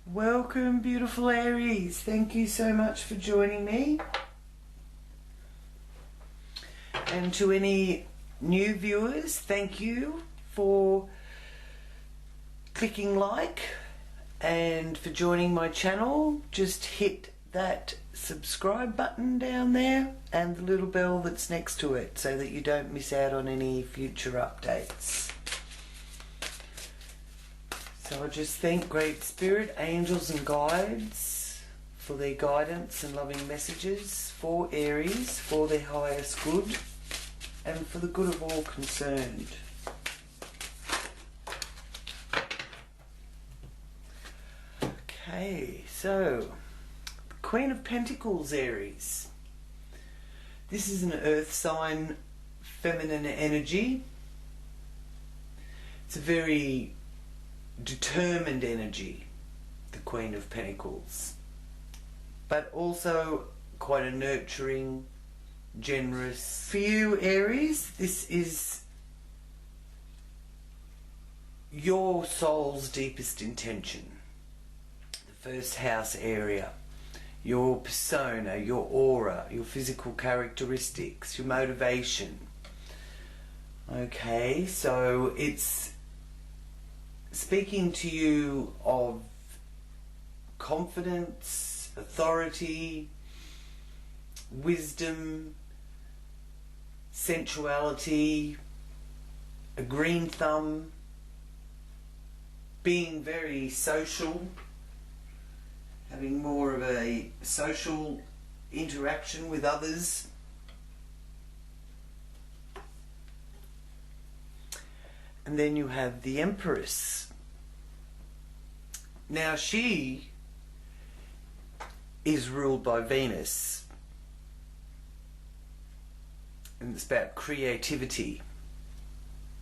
Welcome, beautiful Aries. Thank you so much for joining me. And to any new viewers, thank you for clicking like and for joining my channel. Just hit that subscribe button down there and the little bell that's next to it so that you don't miss out on any future updates. So I just thank Great Spirit, angels and guides for their guidance and loving messages for Aries, for their highest good and for the good of all concerned. Okay, so the Queen of Pentacles, Aries. This is an earth sign, feminine energy. It's a very determined energy, the Queen of Pentacles, but also quite a nurturing, generous. For you, Aries, this is your soul's deepest intention, the first house area, your persona, your aura, your physical characteristics, your motivation. Okay, so it's speaking to you of confidence, authority, wisdom, sensuality, a green thumb, being very social, having more of a social interaction with others. And then you have the Empress. Now she is ruled by Venus. And it's about creativity,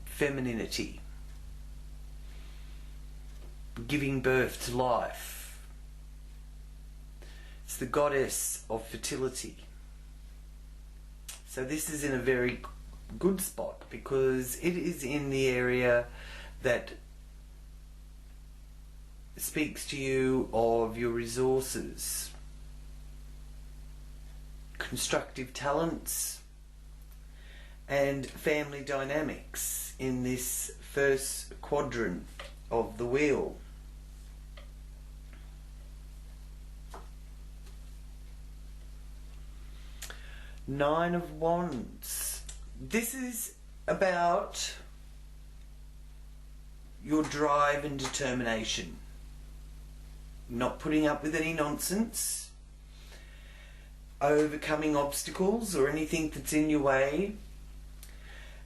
femininity, giving birth to life. It's the goddess of fertility. So this is in a very good spot because it is in the area that speaks to you of your resources, constructive talents and family dynamics in this first quadrant of the wheel. Nine of Wands. This is about your drive and determination. Not putting up with any nonsense, overcoming obstacles or anything that's in your way,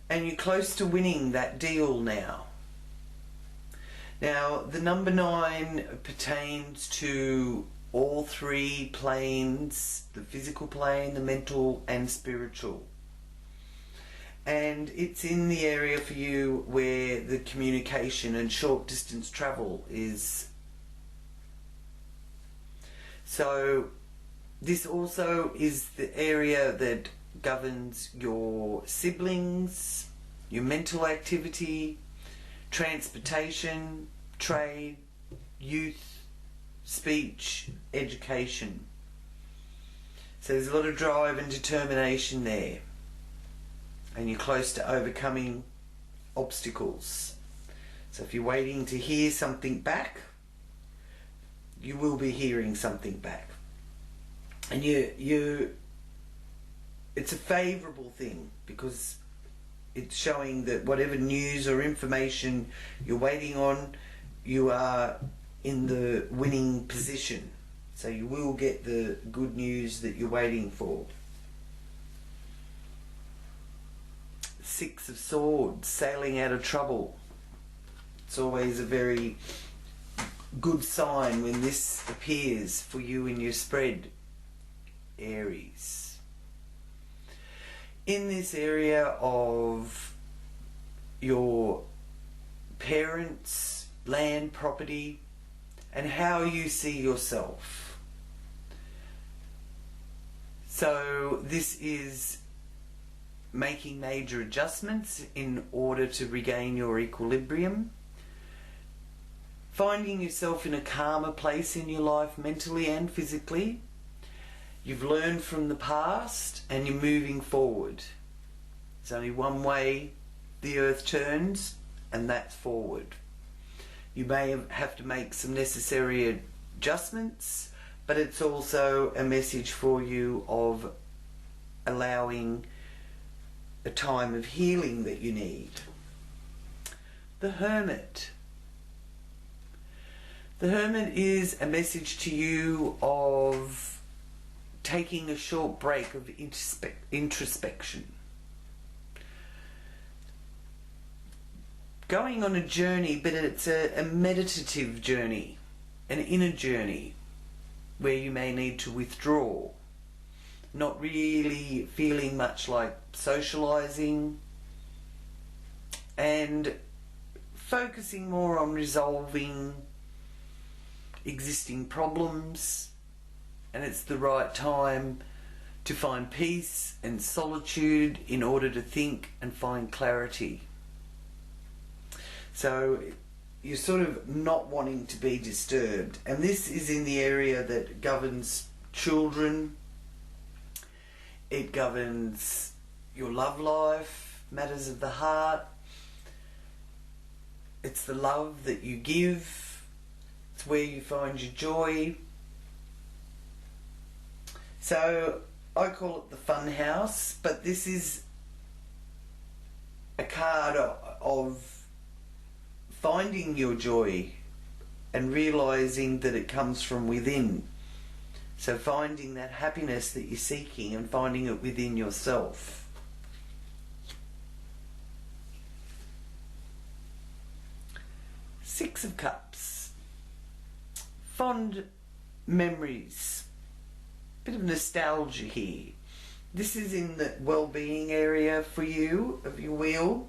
and you're close to winning that deal now. Now, the number 9 pertains to all three planes, the physical plane, the mental and spiritual. And it's in the area for you where the communication and short distance travel is. So this also is the area that governs your siblings, your mental activity, transportation, trade, youth, speech, education. So there's a lot of drive and determination there. And you're close to overcoming obstacles. So if you're waiting to hear something back, you will be hearing something back. And it's a favourable thing because it's showing that whatever news or information you're waiting on, you are in the winning position. So you will get the good news that you're waiting for. Six of Swords, sailing out of trouble. It's always a very good sign when this appears for you in your spread, Aries. In this area of your parents, land, property, and how you see yourself. So this is making major adjustments in order to regain your equilibrium. finding yourself in a calmer place in your life, mentally and physically. You've learned from the past and you're moving forward. There's only one way the earth turns, and that's forward. You may have to make some necessary adjustments, but it's also a message for you of allowing a time of healing that you need. The Hermit. The Hermit is a message to you of taking a short break of introspection. Going on a journey, but it's a meditative journey, an inner journey, where you may need to withdraw. Not really feeling much like socializing, and focusing more on resolving existing problems. And it's the right time to find peace and solitude in order to think and find clarity. So you're sort of not wanting to be disturbed. And this is in the area that governs children. It governs your love life, matters of the heart. It's the love that you give. It's where you find your joy. So I call it the fun house, but this is a card of finding your joy and realizing that it comes from within. So finding that happiness that you're seeking and finding it within yourself. Six of Cups. Fond memories. Bit of nostalgia here. This is in the well-being area for you, of your wheel.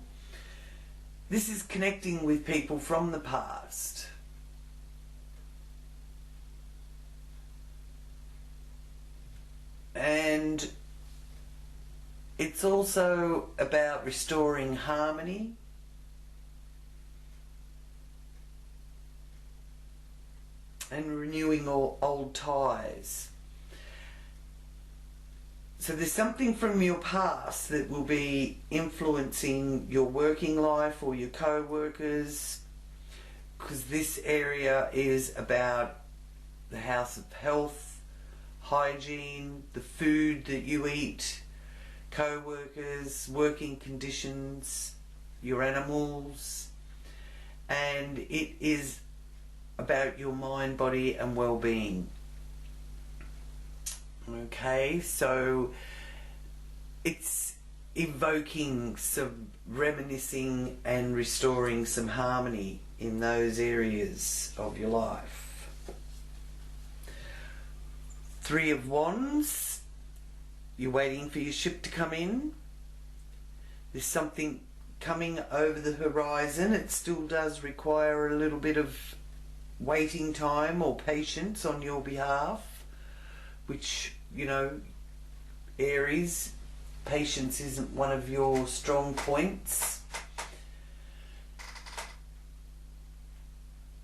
This is connecting with people from the past. And it's also about restoring harmony. And renewing all old ties. So there's something from your past that will be influencing your working life or your co-workers, because this area is about the house of health, hygiene, the food that you eat, co-workers, working conditions, your animals, and it is about your mind, body and well-being. Okay, so it's evoking some reminiscing and restoring some harmony in those areas of your life. Three of Wands. You're waiting for your ship to come in. There's something coming over the horizon. It still does require a little bit of waiting time or patience on your behalf, which, you know, Aries, patience isn't one of your strong points.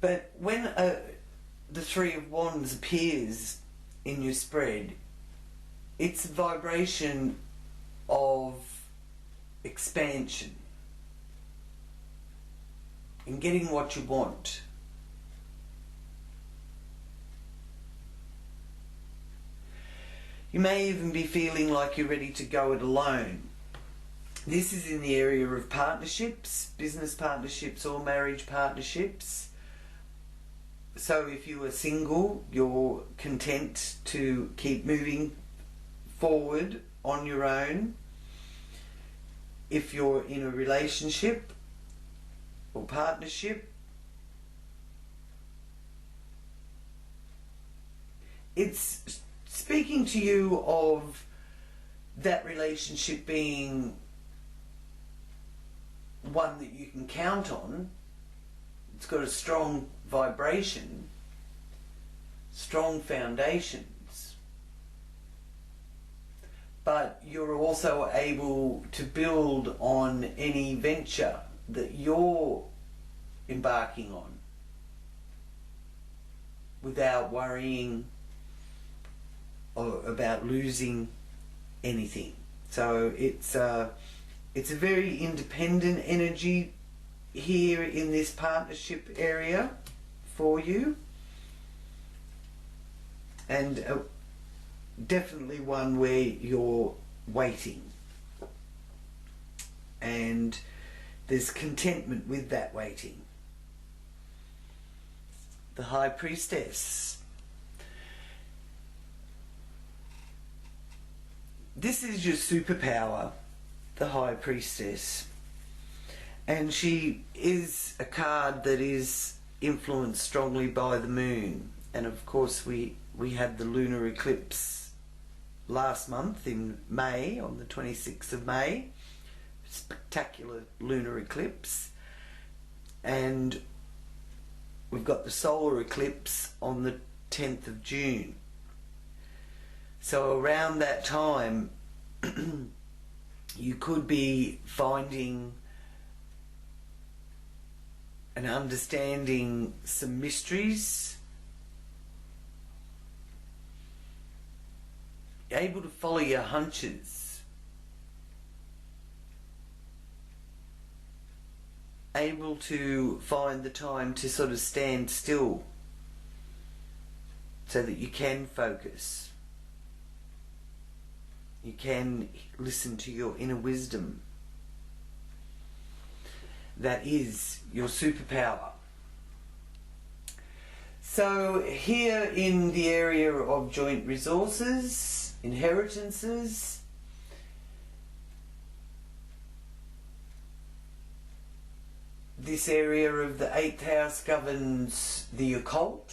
But when the Three of Wands appears in your spread, it's a vibration of expansion and getting what you want. You may even be feeling like you're ready to go it alone. This is in the area of partnerships, business partnerships or marriage partnerships. So if you are single, you're content to keep moving forward on your own. If you're in a relationship or partnership, it's speaking to you of that relationship being one that you can count on. It's got a strong vibration, strong foundations, but you're also able to build on any venture that you're embarking on. without worrying about losing anything. So it's a very independent energy here in this partnership area for you, and definitely one where you're waiting, and there's contentment with that waiting. The High Priestess. This is your superpower, the High Priestess. And she is a card that is influenced strongly by the moon. And of course we had the lunar eclipse last month in May, on the 26th of May. Spectacular lunar eclipse. And we've got the solar eclipse on the 10th of June. So around that time, you could be finding and understanding some mysteries, able to follow your hunches, able to find the time to sort of stand still so that you can focus. You can listen to your inner wisdom. That is your superpower. So here in the area of joint resources, inheritances, this area of the 8th house governs the occult,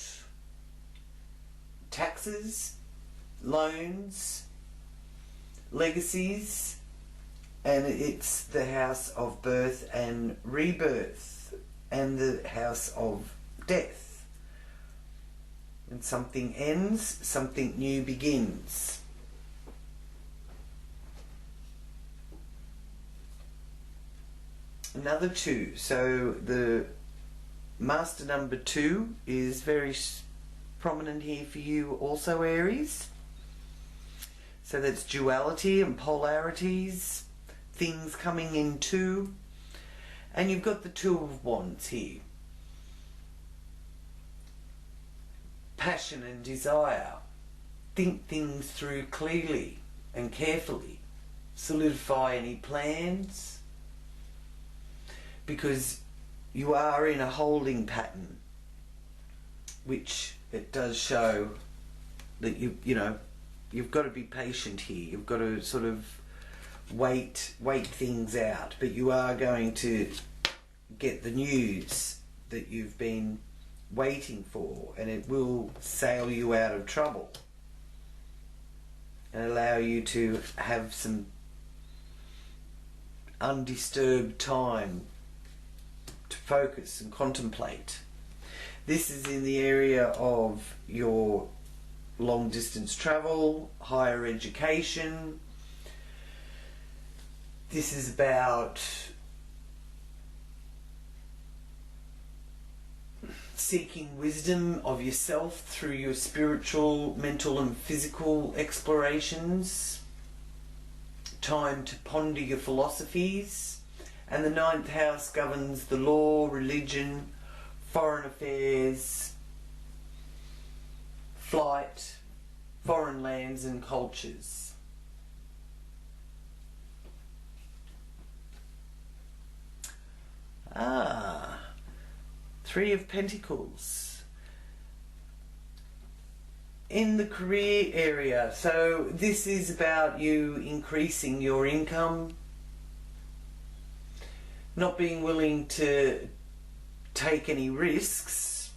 taxes, loans, legacies, and it's the house of birth and rebirth, and the house of death. When something ends, something new begins. Another 2. So the master number 2 is very prominent here for you also, Aries. So that's duality and polarities, things coming in two. And you've got the 2 of Wands here. Passion and desire. Think things through clearly and carefully. Solidify any plans, because you are in a holding pattern, which it does show that you've got to be patient here. You've got to sort of wait things out, but you are going to get the news that you've been waiting for, and it will sail you out of trouble and allow you to have some undisturbed time to focus and contemplate. This is in the area of your long distance travel, higher education. This is about seeking wisdom of yourself through your spiritual, mental and physical explorations. Time to ponder your philosophies. And the 9th house governs the law, religion, foreign affairs, flight, foreign lands and cultures. Ah, 3 of Pentacles. In the career area, so this is about you increasing your income, not being willing to take any risks,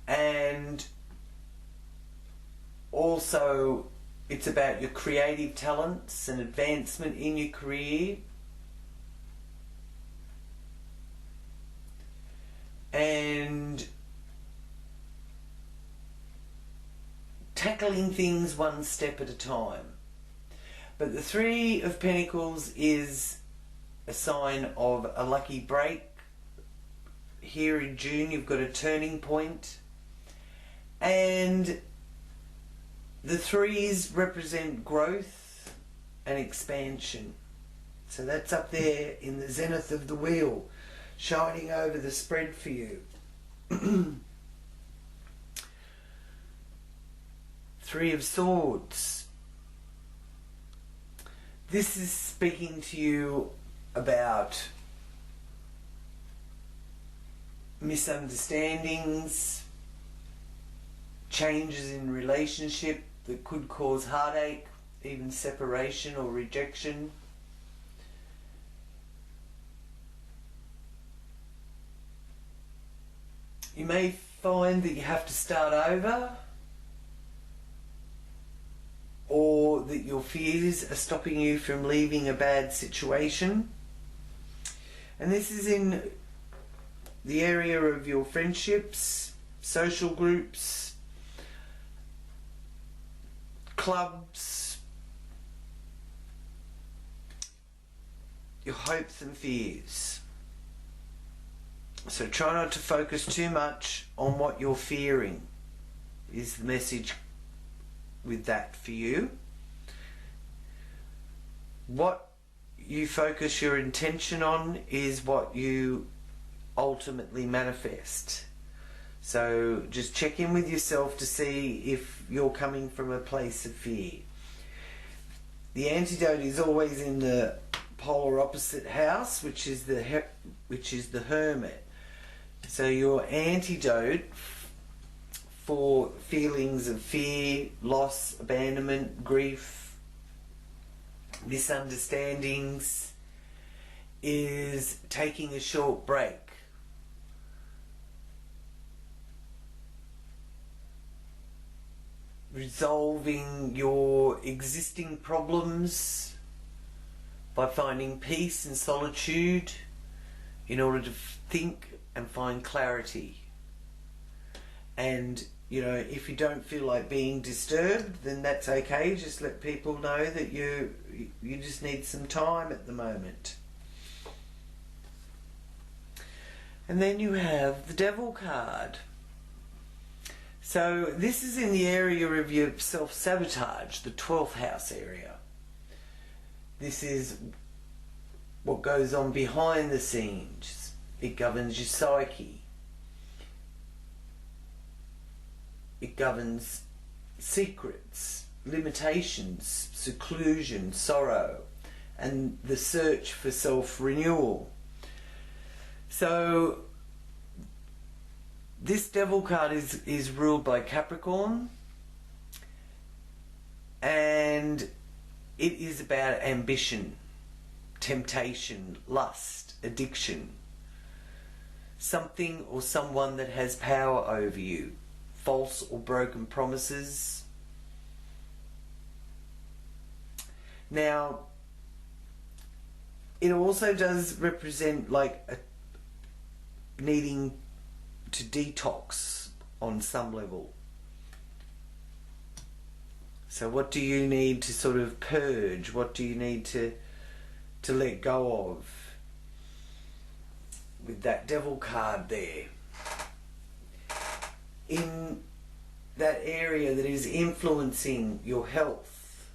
and also it's about your creative talents and advancement in your career, and tackling things one step at a time. But the 3 of Pentacles is a sign of a lucky break, here in June you've got a turning point. And the threes represent growth and expansion. So that's up there in the zenith of the wheel, shining over the spread for you. Three of Swords. This is speaking to you about misunderstandings, changes in relationship that could cause heartache, even separation or rejection. You may find that you have to start over, or that your fears are stopping you from leaving a bad situation. And this is in the area of your friendships, social groups, clubs, your hopes and fears. So try not to focus too much on what you're fearing, is the message with that for you. What you focus your intention on is what you ultimately manifest. So just check in with yourself to see if you're coming from a place of fear. The antidote is always in the polar opposite house, which is the Hermit. So your antidote for feelings of fear, loss, abandonment, grief, misunderstandings is taking a short break. Resolving your existing problems by finding peace and solitude in order to think and find clarity. And you know, if you don't feel like being disturbed, then that's okay. Just let people know that you just need some time at the moment. And then you have the Devil card. So this is in the area of your self-sabotage, the 12th house area. This is what goes on behind the scenes. It governs your psyche. It governs secrets, limitations, seclusion, sorrow, and the search for self-renewal. So this Devil card is ruled by Capricorn, and it is about ambition, temptation, lust, addiction. Something or someone that has power over you. False or broken promises. Now, it also does represent like needing to detox on some level. So what do you need to sort of purge? What do you need to let go of? With that Devil card there. In that area that is influencing your health,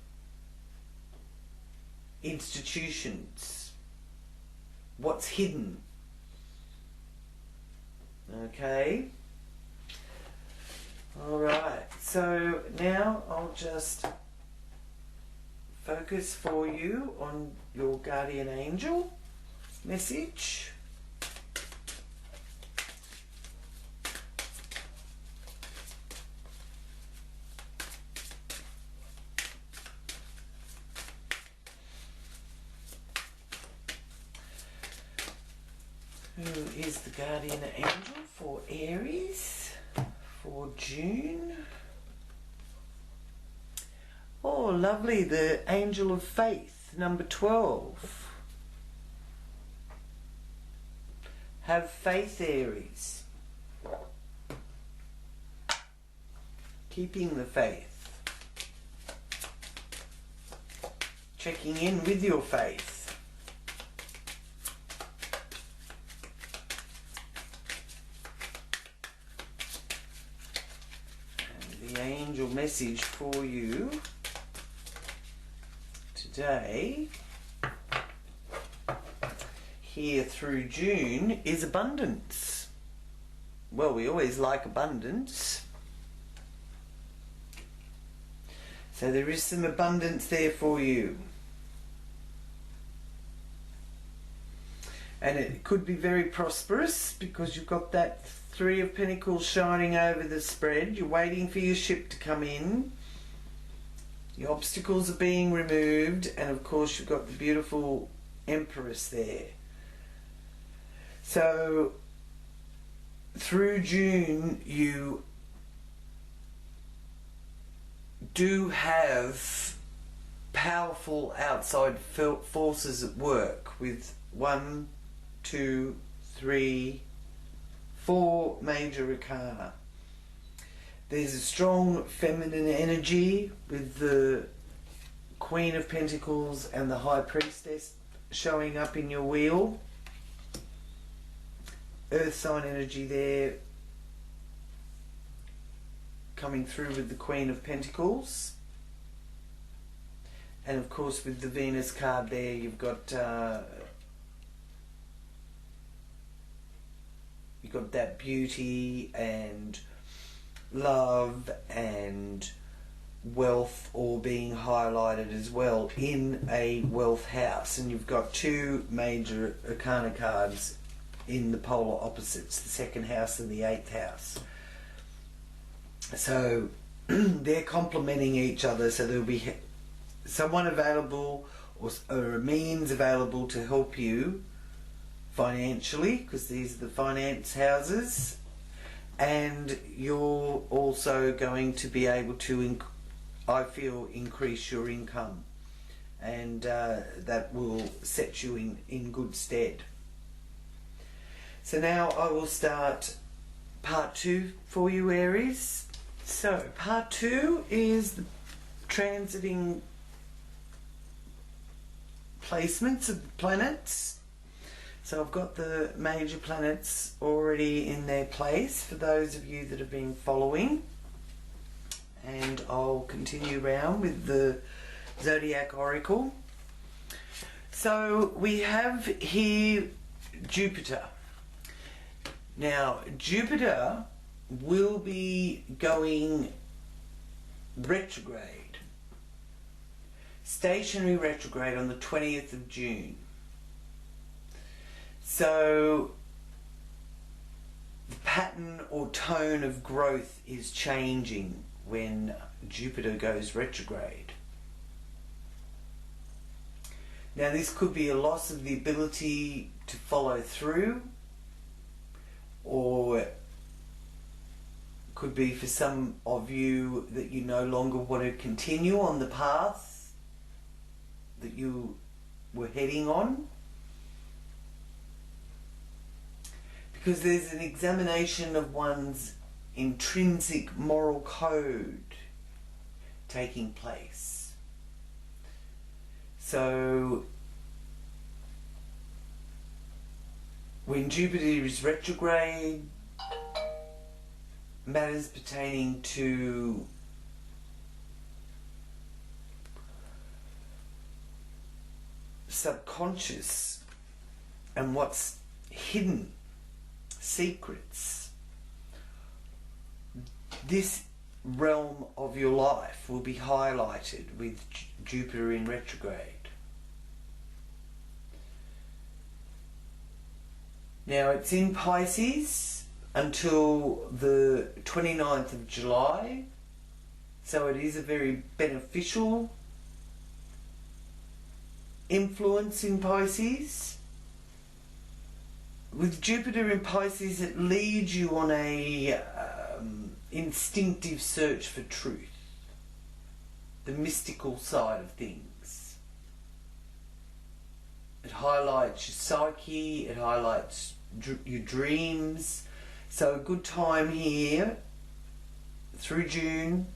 institutions, what's hidden. Okay. Alright, so now I'll just focus for you on your guardian angel message. Who is the guardian angel for Aries for June? Oh, lovely, the angel of faith, number 12. Have faith, Aries. Keeping the faith. Checking in with your faith. message for you today, here through June, is abundance. Well, we always like abundance. So there is some abundance there for you. And it could be very prosperous because you've got that Three of Pentacles shining over the spread. You're waiting for your ship to come in. The obstacles are being removed. And of course you've got the beautiful Empress there. So through June you do have powerful outside forces at work with 1, 2, 3, 4 major arcana. There's a strong feminine energy with the Queen of Pentacles and the High Priestess showing up in your wheel. Earth sign energy there coming through with the Queen of Pentacles. And of course with the Venus card there you've got that beauty and love and wealth all being highlighted as well in a wealth house. And you've got 2 major arcana cards in the polar opposites, the 2nd house and the 8th house. So they're complementing each other, so there'll be someone available or a means available to help you financially, because these are the finance houses, and you're also going to be able to, I feel, increase your income, and that will set you in good stead. So now I will start part 2 for you, Aries. So part 2 is the transiting placements of the planets. So I've got the major planets already in their place for those of you that have been following, and I'll continue round with the Zodiac Oracle. So we have here Jupiter. Now Jupiter will be going retrograde, stationary retrograde on the 20th of June. So the pattern or tone of growth is changing when Jupiter goes retrograde. Now this could be a loss of the ability to follow through, or could be for some of you that you no longer want to continue on the path that you were heading on. Because there's an examination of one's intrinsic moral code taking place. So when Jupiter is retrograde, matters pertaining to subconscious and what's hidden, secrets, this realm of your life will be highlighted with Jupiter in retrograde. Now it's in Pisces until the 29th of July, so it is a very beneficial influence in Pisces. With Jupiter in Pisces, it leads you on a instinctive search for truth, the mystical side of things. It highlights your psyche, it highlights your dreams. So a good time here through June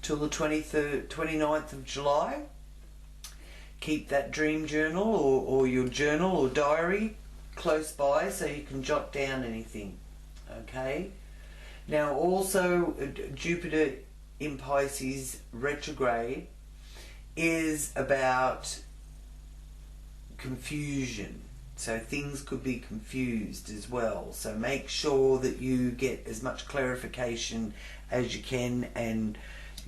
till the 29th of July. Keep that dream journal or your journal or diary close by so you can jot down anything. Okay. Now also Jupiter in Pisces retrograde is about confusion. So things could be confused as well. So make sure that you get as much clarification as you can, and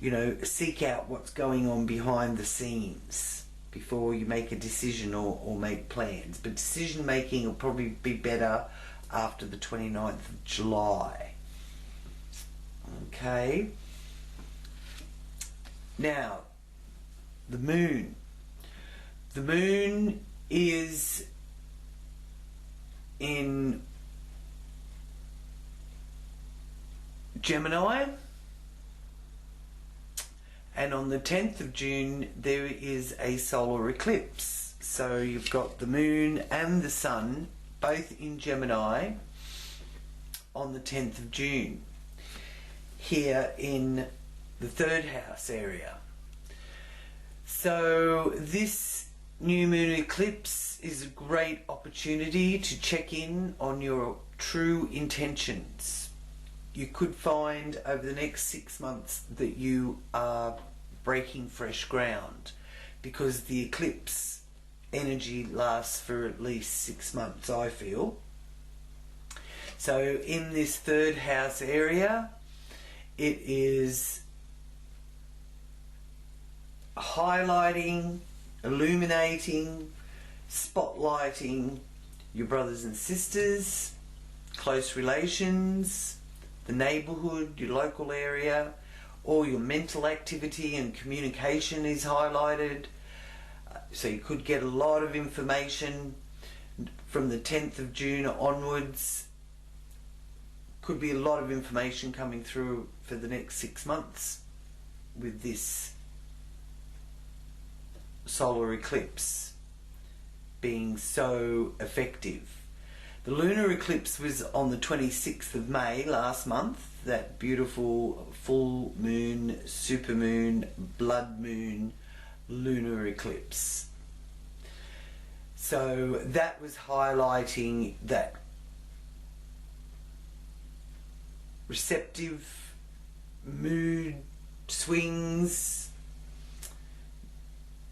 you know, seek out what's going on behind the scenes before you make a decision or make plans. But decision making will probably be better after the 29th of July. Okay. Now, the moon. The moon is in Gemini, and on the 10th of June there is a solar eclipse. So you've got the moon and the sun both in Gemini on the 10th of June here in the 3rd house area. So this new moon eclipse is a great opportunity to check in on your true intentions. You could find over the next 6 months that you are breaking fresh ground, because the eclipse energy lasts for at least 6 months, I feel. So in this 3rd house area, it is highlighting, illuminating, spotlighting your brothers and sisters, close relations, the neighborhood, your local area. All your mental activity and communication is highlighted. So you could get a lot of information from the 10th of June onwards. Could be a lot of information coming through for the next 6 months with this solar eclipse being so effective. The lunar eclipse was on the 26th of May last month, that beautiful full moon, supermoon, blood moon lunar eclipse. So that was highlighting that receptive mood swings.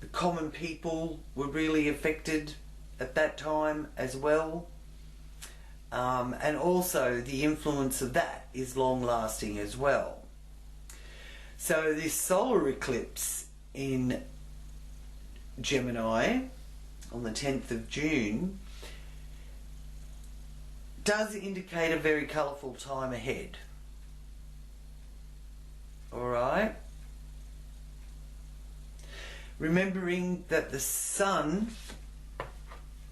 The common people were really affected at that time as well. And also the influence of that is long lasting as well. So this solar eclipse in Gemini on the 10th of June does indicate a very colourful time ahead. Alright? Remembering that the sun,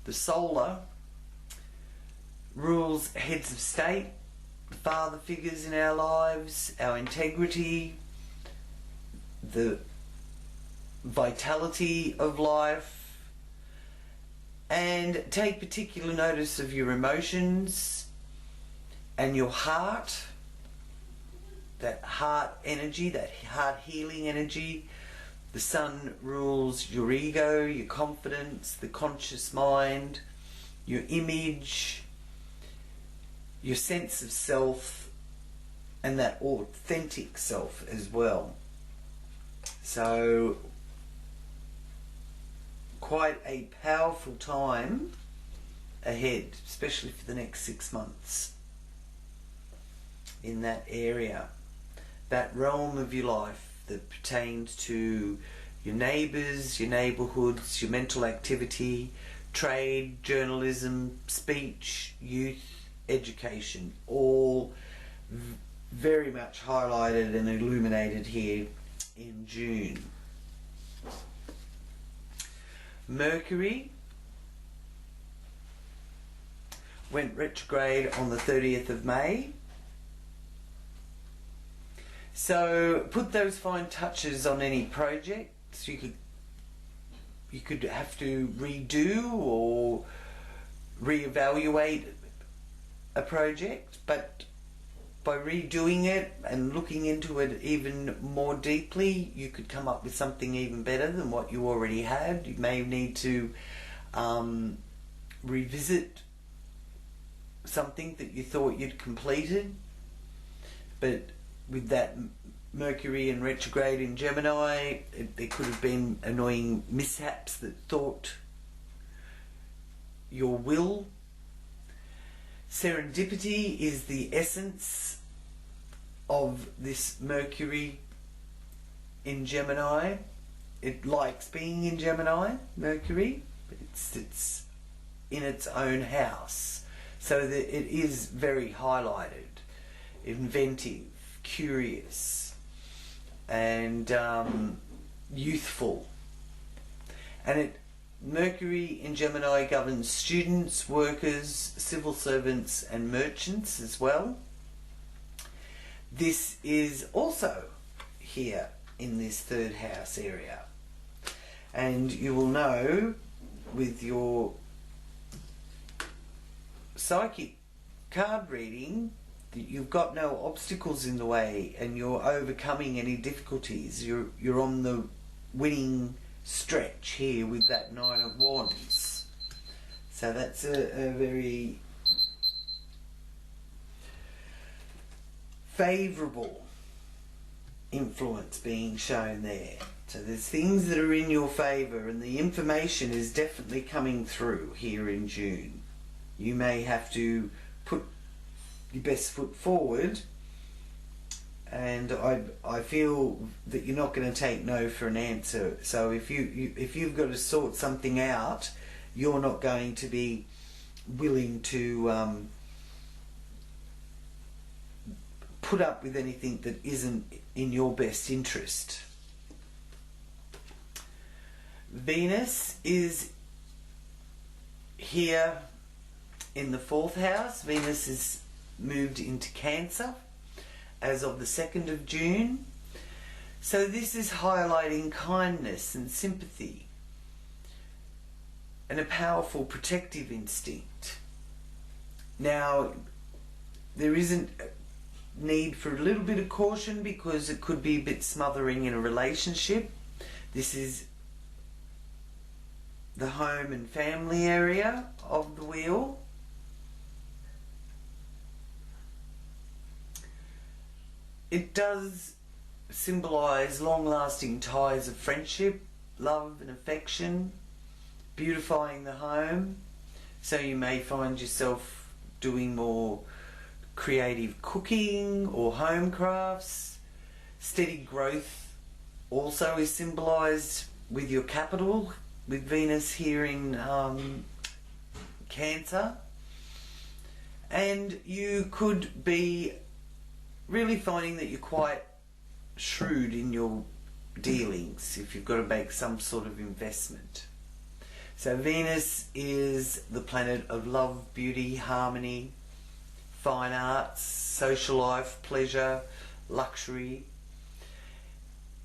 the solar, rules heads of state, father figures in our lives, our integrity, the vitality of life, and take particular notice of your emotions and your heart, that heart energy, that heart healing energy. The sun rules your ego, your confidence, the conscious mind, your image, your sense of self, and that authentic self as well. So quite a powerful time ahead, especially for the next 6 months in that area, that realm of your life that pertains to your neighbours, your neighbourhoods, your mental activity, trade, journalism, speech, youth, education, all very much highlighted and illuminated here in June. Mercury went retrograde on the 30th of May. So put those fine touches on any projects. You could have to redo or reevaluate a project, but by redoing it and looking into it even more deeply, you could come up with something even better than what you already had. You may need to revisit something that you thought you'd completed, but with that Mercury in retrograde in Gemini. There could have been annoying mishaps that thwart your will. Serendipity is the essence of this Mercury in Gemini. It likes being in Gemini, Mercury. It's in its own house. So that it is very highlighted, inventive, curious, and youthful. And Mercury in Gemini governs students, workers, civil servants and merchants as well. This is also here in this third house area. And you will know with your psychic card reading that you've got no obstacles in the way and you're overcoming any difficulties. You're on the winning stretch here with that Nine of Wands. So that's a very favourable influence being shown there. So there's things that are in your favour, and the information is definitely coming through here in June. You may have to put your best foot forward, and I feel that you're not going to take no for an answer. So if you've got to sort something out, you're not going to be willing to put up with anything that isn't in your best interest. Venus is here in the 4th house. Venus is moved into Cancer as of the 2nd of June. So this is highlighting kindness and sympathy and a powerful protective instinct. Now, there isn't a need for a little bit of caution because it could be a bit smothering in a relationship. This is the home and family area of the wheel. It does symbolise long-lasting ties of friendship, love and affection, beautifying the home. So you may find yourself doing more creative cooking or home crafts. Steady growth also is symbolised with your capital, with Venus here in Cancer. And you could be really finding that you're quite shrewd in your dealings if you've got to make some sort of investment. So Venus is the planet of love, beauty, harmony, fine arts, social life, pleasure, luxury.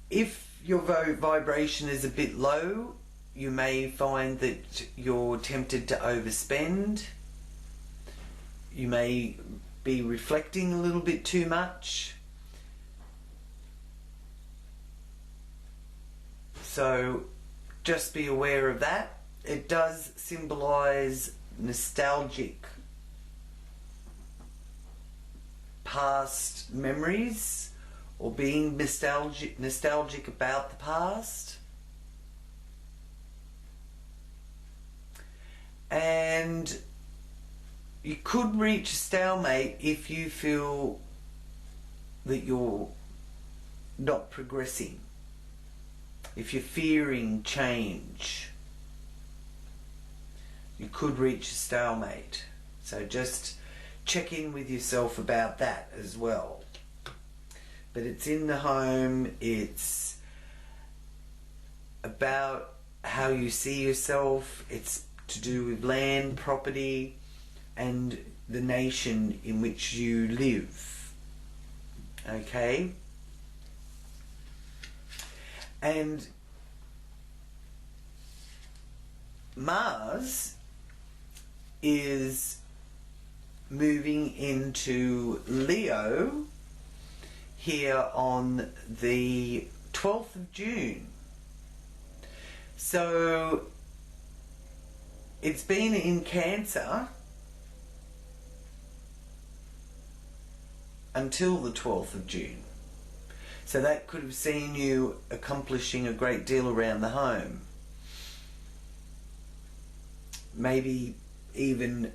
If your vibration is a bit low, you may find that you're tempted to overspend. You may be reflecting a little bit too much. So just be aware of that. It does symbolise nostalgic past memories or being nostalgic about the past. And you could reach a stalemate if you feel that you're not progressing, if you're fearing change. You could reach a stalemate. So just check in with yourself about that as well. But it's in the home, it's about how you see yourself, it's to do with land, property, and the nation in which you live. Okay? And Mars is moving into Leo here on the 12th of June. So it's been in Cancer until the 12th of June. So that could have seen you accomplishing a great deal around the home. Maybe even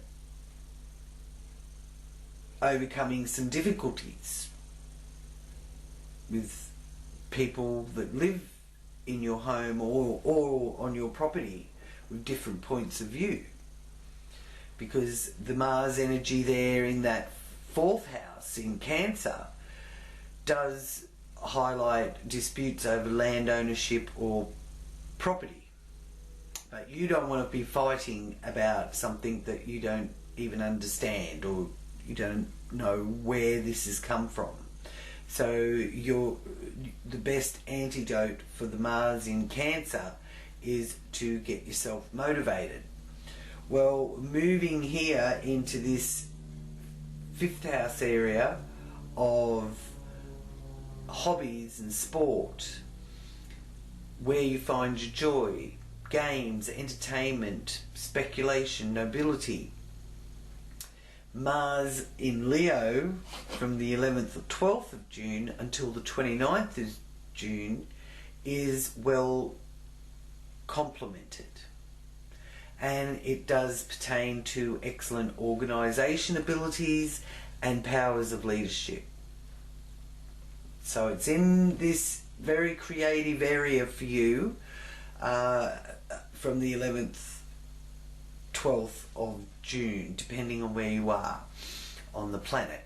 overcoming some difficulties with people that live in your home or on your property with different points of view. Because the Mars energy there in that 4th house in Cancer does highlight disputes over land ownership or property. But you don't want to be fighting about something that you don't even understand, or you don't know where this has come from. So the best antidote for the Mars in Cancer is to get yourself motivated. Well, moving here into this 5th house area of hobbies and sport, where you find your joy, games, entertainment, speculation, nobility. Mars in Leo from the 11th or 12th of June until the 29th of June is well complemented, and it does pertain to excellent organisation abilities and powers of leadership. So it's in this very creative area for you from the 11th, 12th of June, depending on where you are on the planet.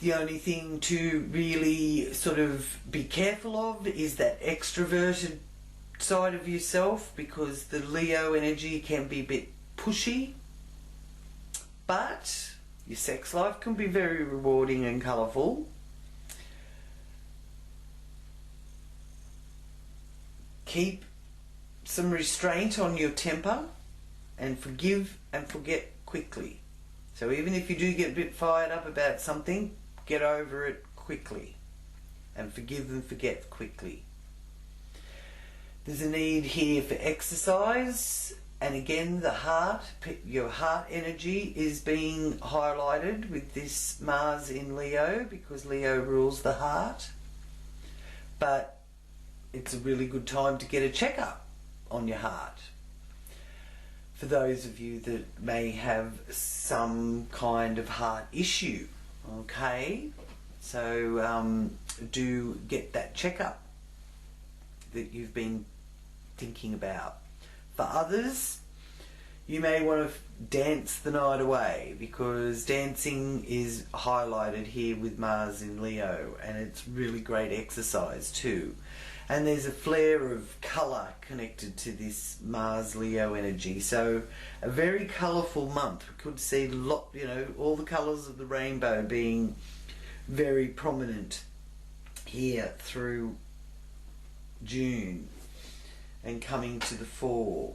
The only thing to really sort of be careful of is that extroverted side of yourself, because the Leo energy can be a bit pushy, but your sex life can be very rewarding and colourful. Keep some restraint on your temper and forgive and forget quickly. So even if you do get a bit fired up about something, get over it quickly and forgive and forget quickly. There's a need here for exercise, and again the heart, your heart energy is being highlighted with this Mars in Leo, because Leo rules the heart. But it's a really good time to get a checkup on your heart, for those of you that may have some kind of heart issue. Okay, so do get that checkup that you've been thinking about. For others, you may want to dance the night away, because dancing is highlighted here with Mars in Leo, and it's really great exercise too. And there's a flare of colour connected to this Mars Leo energy, so a very colourful month. We could see all the colours of the rainbow being very prominent here through June and coming to the fore.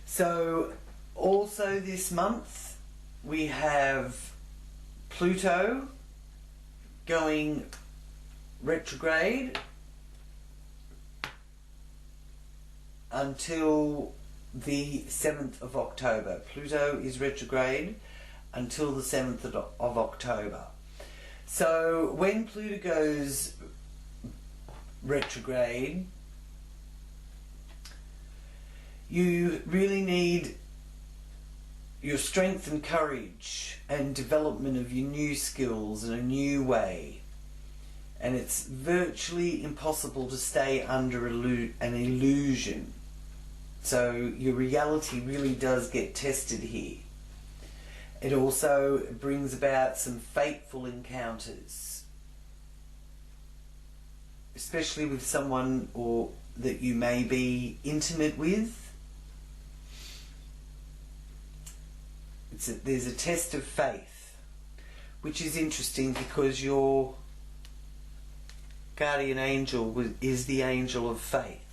So also this month we have Pluto going retrograde until the 7th of October. Pluto is retrograde until the 7th of October. So when Pluto goes retrograde, you really need your strength and courage and development of your new skills in a new way. And it's virtually impossible to stay under an illusion. So your reality really does get tested here. It also brings about some fateful encounters, especially with someone that you may be intimate with. There's a test of faith, which is interesting because your guardian angel is the angel of faith.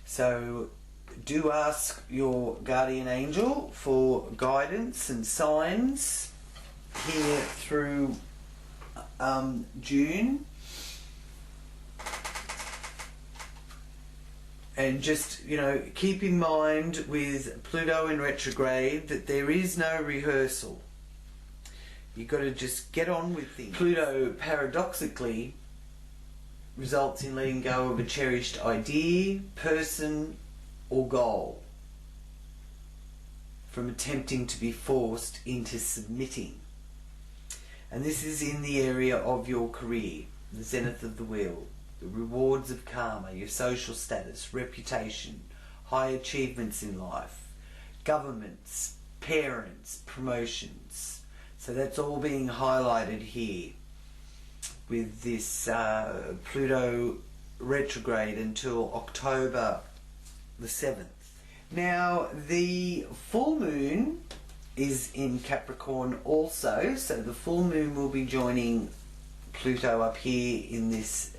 So do ask your guardian angel for guidance and signs here through June. And just, keep in mind with Pluto in retrograde that there is no rehearsal. You've got to just get on with things. Pluto, paradoxically, results in letting go of a cherished idea, person, or goal, from attempting to be forced into submitting. And this is in the area of your career, the zenith of the wheel, the rewards of karma, your social status, reputation, high achievements in life, governments, parents, promotions. So that's all being highlighted here with this Pluto retrograde until October the 7th. Now, the full moon is in Capricorn also, so the full moon will be joining Pluto up here in this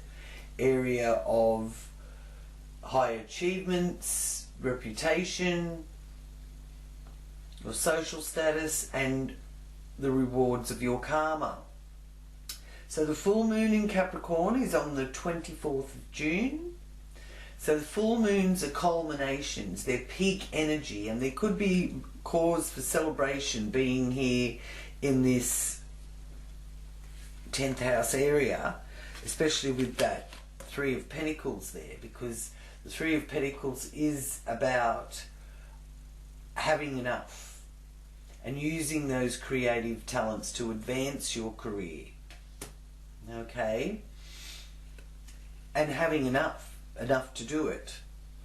area of high achievements, reputation, your social status, and the rewards of your karma. So the full moon in Capricorn is on the 24th of June. So the full moons are culminations, they're peak energy, and there could be cause for celebration being here in this 10th house area, especially with that Three of Pentacles there, because the Three of Pentacles is about having enough and using those creative talents to advance your career. Okay? And having enough to do it,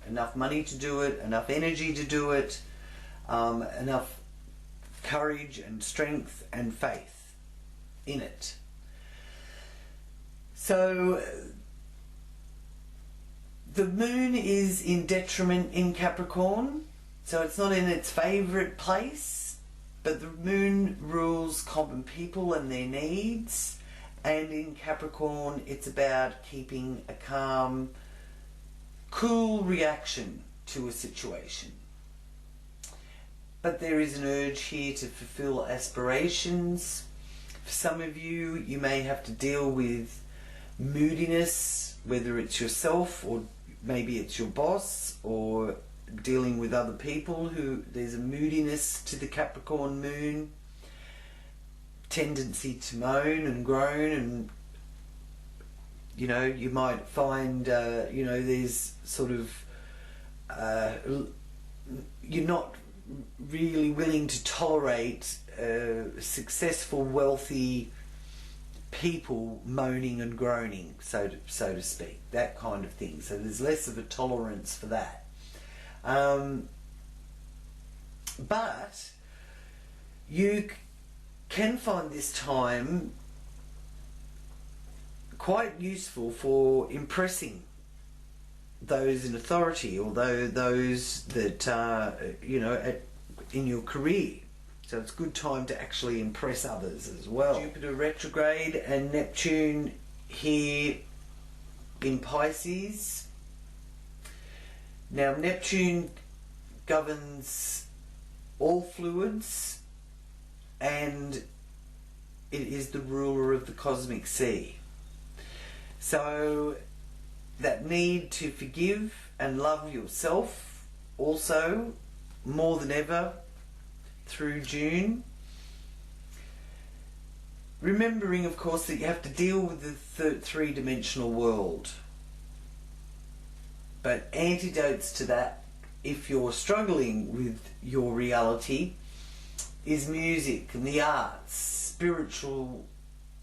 enough money to do it, enough energy to do it, enough courage and strength and faith in it. So the moon is in detriment in Capricorn, so it's not in its favourite place, but the moon rules common people and their needs, and in Capricorn it's about keeping a calm, cool reaction to a situation. But there is an urge here to fulfill aspirations. For some of you, you may have to deal with moodiness, whether it's yourself or maybe it's your boss, or dealing with other people who there's a moodiness to the Capricorn moon, tendency to moan and groan, and you know, you might find you know, there's sort of you're not really willing to tolerate successful, wealthy people moaning and groaning, so to speak, that kind of thing. So there's less of a tolerance for that. But you can find this time quite useful for impressing those in authority, or those that are, you know, in your career. So it's a good time to actually impress others as well. Jupiter retrograde and Neptune here in Pisces. Now Neptune governs all fluids, and it is the ruler of the cosmic sea. So that need to forgive and love yourself also more than ever through June. Remembering, of course, that you have to deal with the three-dimensional world. But antidotes to that, if you're struggling with your reality, is music and the arts, spiritual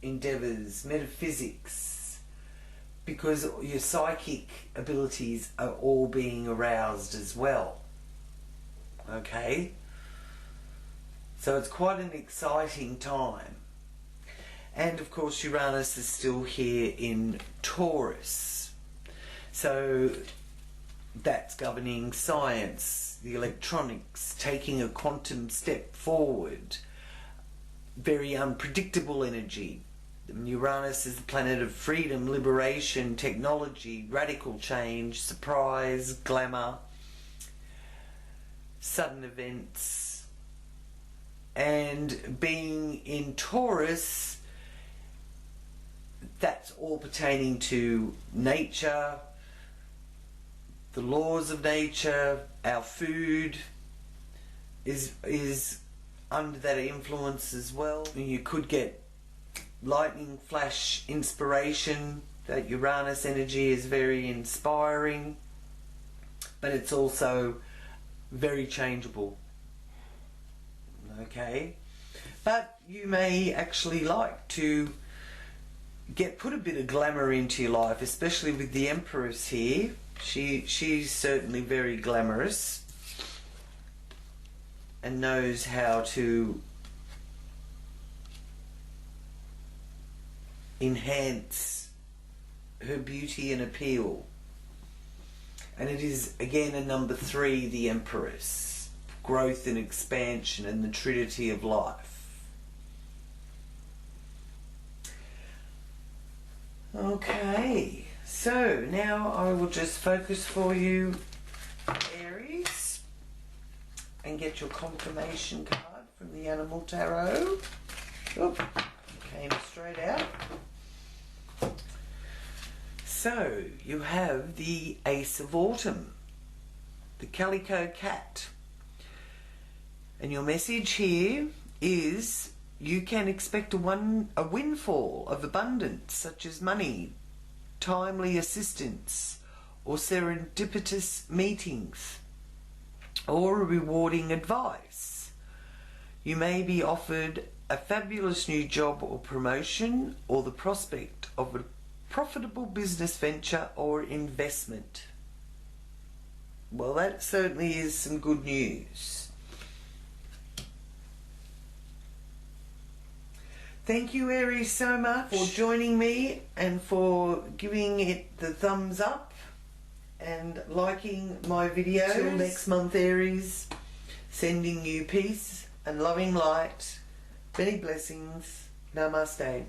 endeavours, metaphysics, because your psychic abilities are all being aroused as well. Okay? So it's quite an exciting time. And of course Uranus is still here in Taurus. So that's governing science, the electronics, taking a quantum step forward. Very unpredictable energy. Uranus is the planet of freedom, liberation, technology, radical change, surprise, glamour, sudden events. And being in Taurus, that's all pertaining to nature, the laws of nature, our food is under that influence as well. You could get lightning flash inspiration. That Uranus energy is very inspiring, but it's also very changeable. Okay, but you may actually like to put a bit of glamour into your life, especially with the Empress here. She's certainly very glamorous and knows how to enhance her beauty and appeal. And it is again a number 3, the Empress, growth and expansion and the trinity of life. Okay, so now I will just focus for you, Aries, and get your confirmation card from the Animal Tarot. Oop, came straight out. So, you have the Ace of Autumn, the Calico Cat. And your message here is you can expect a windfall of abundance, such as money, timely assistance, or serendipitous meetings, or rewarding advice. You may be offered a fabulous new job or promotion, or the prospect of a profitable business venture or investment. Well, that certainly is some good news. Thank you, Aries, so much for joining me and for giving it the thumbs up and liking my videos. Till next month, Aries, sending you peace and loving light. Many blessings. Namaste.